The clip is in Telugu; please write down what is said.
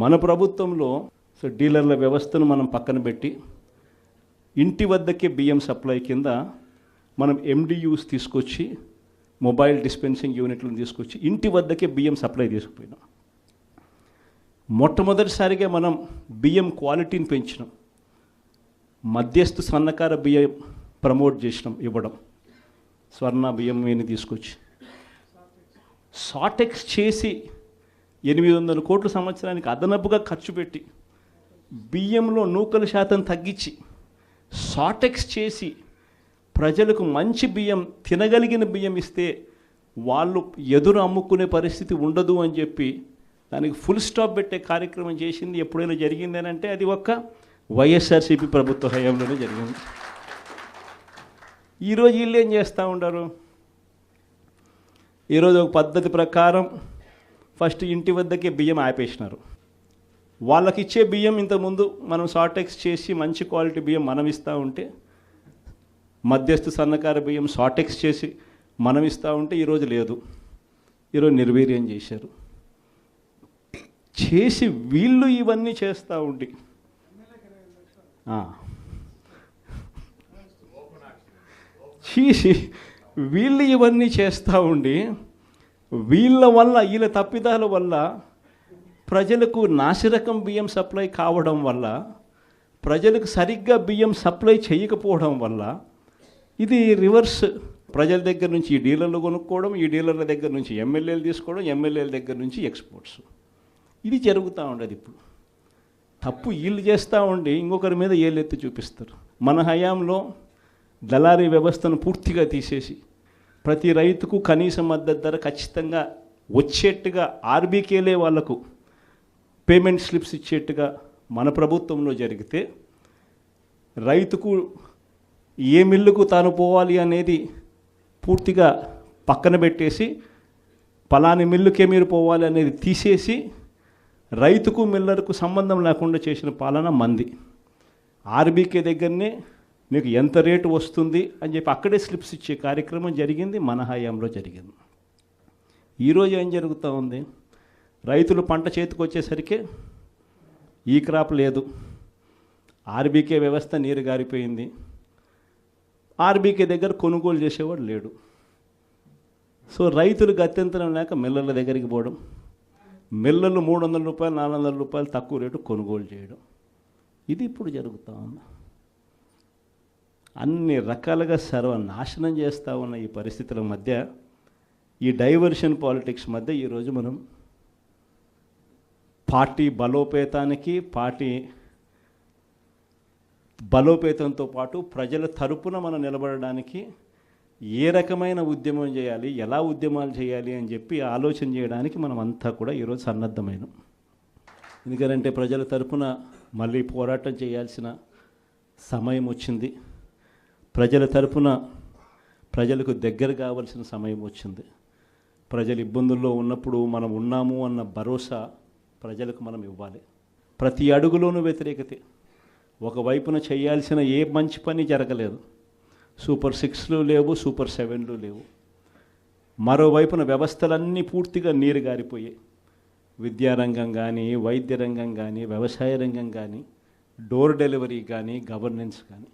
మన ప్రభుత్వంలో డీలర్ల వ్యవస్థను మనం పక్కన పెట్టి ఇంటి వద్దకే బియ్యం సప్లై కింద మనం ఎండియూస్ తీసుకొచ్చి మొబైల్ డిస్పెన్సింగ్ యూనిట్లను తీసుకొచ్చి ఇంటి వద్దకే బియ్యం సప్లై తీసుకుపోయినాం. మొట్టమొదటిసారిగా మనం బియ్యం క్వాలిటీని పెంచినాం. మధ్యస్థు సన్నకార బియ్యం ప్రమోట్ చేసినాం, ఇవ్వడం స్వర్ణ బియ్యం అని తీసుకొచ్చి షార్టెక్స్ చేసి 800 కోట్ల సంవత్సరానికి అదనపుగా ఖర్చు పెట్టి బియ్యంలో నూకల శాతం తగ్గించి షార్టెక్స్ చేసి ప్రజలకు మంచి బియ్యం, తినగలిగిన బియ్యం ఇస్తే వాళ్ళు ఎదురు అమ్ముకునే పరిస్థితి ఉండదు అని చెప్పి దానికి ఫుల్ స్టాప్ పెట్టే కార్యక్రమం చేసింది ఎప్పుడైనా జరిగిందని అంటే అది ఒక్క వైఎస్ఆర్సీపీ ప్రభుత్వ హయాంలోనే జరిగింది. ఈరోజు వీళ్ళు ఏం చేస్తూ ఉంటారు? ఈరోజు ఒక పద్ధతి ప్రకారం ఫస్ట్ ఇంటి వద్దకే బియ్యం ఆపేసినారు. వాళ్ళకి ఇచ్చే బియ్యం ఇంతకుముందు మనం షార్టెక్స్ చేసి మంచి క్వాలిటీ బియ్యం మనం ఇస్తూ ఉంటే, మధ్యస్థ సన్నకార బియ్యం షార్టెక్స్ చేసి మనం ఇస్తూ ఉంటే ఈరోజు లేదు. ఈరోజు నిర్వీర్యం చేశారు. చేసి వీళ్ళు ఇవన్నీ చేస్తూ ఉండి చేసి వీళ్ళు ఇవన్నీ చేస్తూ ఉండి వీళ్ళ తప్పిదాల వల్ల ప్రజలకు నాసిరకం బియ్యం సప్లై కావడం వల్ల, ప్రజలకు సరిగ్గా బియ్యం సప్లై చేయకపోవడం వల్ల ఇది రివర్స్. ప్రజల దగ్గర నుంచి ఈ డీలర్లు కొనుక్కోవడం, ఈ డీలర్ల దగ్గర నుంచి ఎమ్మెల్యేలు తీసుకోవడం, ఎమ్మెల్యేల దగ్గర నుంచి ఎక్స్పోర్ట్స్. ఇది జరుగుతూ ఉండదు. ఇప్పుడు తప్పు వీళ్ళు చేస్తూ ఉండి ఇంకొకరి మీద ఏళ్ళెత్తి చూపిస్తారు. మన హయాంలో దళారీ వ్యవస్థను పూర్తిగా తీసేసి ప్రతి రైతుకు కనీస మద్దతు ధర ఖచ్చితంగా వచ్చేట్టుగా ఆర్బీకేలే వాళ్లకు పేమెంట్ స్లిప్స్ ఇచ్చేట్టుగా మన ప్రభుత్వంలో జరిగితే, రైతుకు ఏ మిల్లుకు తాను పోవాలి అనేది పూర్తిగా పక్కన పెట్టేసి పలాని మిల్లుకే మీరు పోవాలి అనేది తీసేసి రైతుకు మిల్లర్కు సంబంధం లేకుండా చేసిన పాలన మంది. ఆర్బీకే దగ్గరనే మీకు ఎంత రేటు వస్తుంది అని చెప్పి అక్కడే స్లిప్స్ ఇచ్చే కార్యక్రమం జరిగింది, మన హయాంలో జరిగింది. ఈరోజు ఏం జరుగుతూ ఉంది? రైతులు పంట చేతికి వచ్చేసరికి ఈ క్రాప్ లేదు, ఆర్బీకే వ్యవస్థ నీరు గారిపోయింది, ఆర్బీకే దగ్గర కొనుగోలు చేసేవాడు లేడు. సో రైతులు గత్యంతరం లేక మిల్లర్ల దగ్గరికి పోవడం, మిల్లర్లు 300 రూపాయలు 400 రూపాయలు తక్కువ రేటు కొనుగోలు చేయడం, ఇది ఇప్పుడు జరుగుతూ ఉంది. అన్ని రకాలుగా సర్వనాశనం చేస్తూ ఉన్న ఈ పరిస్థితుల మధ్య, ఈ డైవర్షన్ పాలిటిక్స్ మధ్య ఈరోజు మనం పార్టీ బలోపేతంతో పాటు ప్రజల తరపున మనం నిలబడడానికి ఏ రకమైన ఉద్యమం చేయాలి, ఎలా ఉద్యమాలు చేయాలి అని చెప్పి ఆలోచన చేయడానికి మనం అంతా కూడా ఈరోజు సన్నద్ధమైనాం. ఎందుకంటే ప్రజల తరపున మళ్ళీ పోరాటం చేయాల్సిన సమయం వచ్చింది. ప్రజల తరపున ప్రజలకు దగ్గర కావాల్సిన సమయం వచ్చింది. ప్రజలు ఇబ్బందుల్లో ఉన్నప్పుడు మనం ఉన్నాము అన్న భరోసా ప్రజలకు మనం ఇవ్వాలి. ప్రతి అడుగులోనూ వ్యతిరేకతే. ఒకవైపున చేయాల్సిన ఏ మంచి పని జరగలేదు. సూపర్ 6లు లేవు, సూపర్ 7లు లేవు. మరోవైపున వ్యవస్థలన్నీ పూర్తిగా నీరు గారిపోయాయి. విద్యారంగం కానీ, వైద్య రంగం కానీ, వ్యవసాయ రంగం కానీ, డోర్ డెలివరీ కానీ, గవర్నెన్స్ కానీ.